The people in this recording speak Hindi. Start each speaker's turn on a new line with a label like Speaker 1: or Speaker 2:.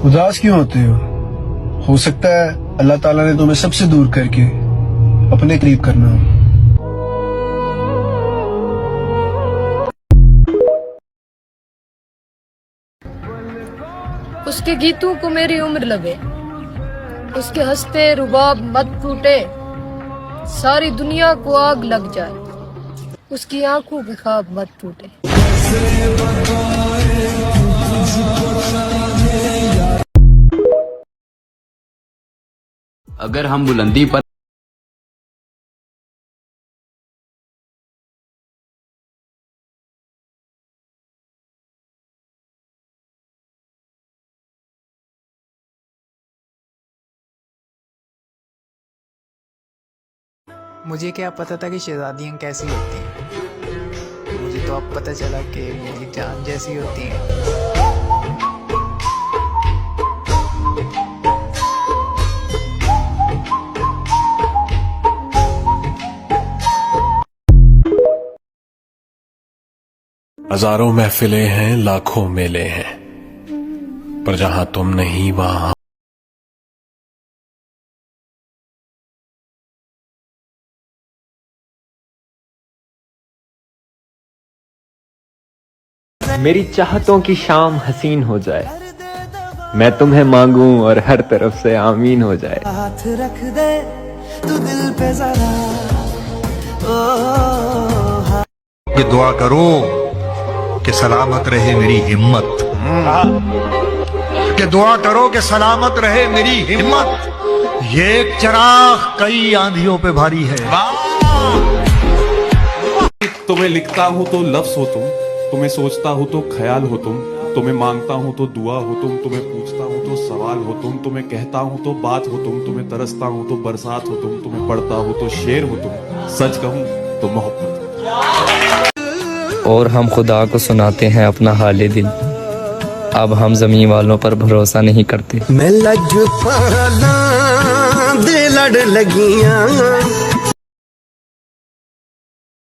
Speaker 1: उदास क्यों होते हो सकता है अल्लाह ताला ने तुम्हें सबसे दूर करके अपने करीब करना हो।
Speaker 2: उसके गीतों को मेरी उम्र लगे, उसके हंसते रुबाब मत टूटे, सारी दुनिया को आग लग जाए, उसकी आंखों के ख्वाब मत टूटे।
Speaker 3: अगर हम बुलंदी पर
Speaker 4: मुझे क्या पता था कि शहजादियाँ कैसी होती हैं। मुझे तो अब पता चला कि मेरी जान जैसी होती हैं।
Speaker 5: हजारों महफिलें हैं, लाखों मेले हैं, पर जहां तुम नहीं वहां
Speaker 6: मेरी चाहतों की शाम हसीन हो जाए, मैं तुम्हें मांगूं और हर तरफ से आमीन हो जाए।
Speaker 7: हाथ रख दे तू दिल पे जरा,
Speaker 8: ये दुआ करो कि सलामत रहे मेरी हिम्मत, कि दुआ करो कि सलामत रहे मेरी हिम्मत। ये एक चिराग कई आंधियों पे भारी है।
Speaker 9: तुम्हें लिखता हूँ तो लफ्ज हो तुम, तुम्हें सोचता हूँ तो ख्याल हो तुम, तुम्हें मांगता हूँ तो दुआ हो तुम, तुम्हें पूछता हूँ तो सवाल हो तुम, तुम्हें कहता हूँ तो बात हो तुम, तुम्हें तरसता हूँ तो बरसात हो तुम, तुम्हें पढ़ता हूँ तो शेर हो तुम, सच कहूँ तो मोहब्बत।
Speaker 6: और हम खुदा को सुनाते हैं अपना हाले दिल, अब हम जमीन वालों पर भरोसा नहीं करते।
Speaker 7: मैं लज पाला दे लड़ लगियां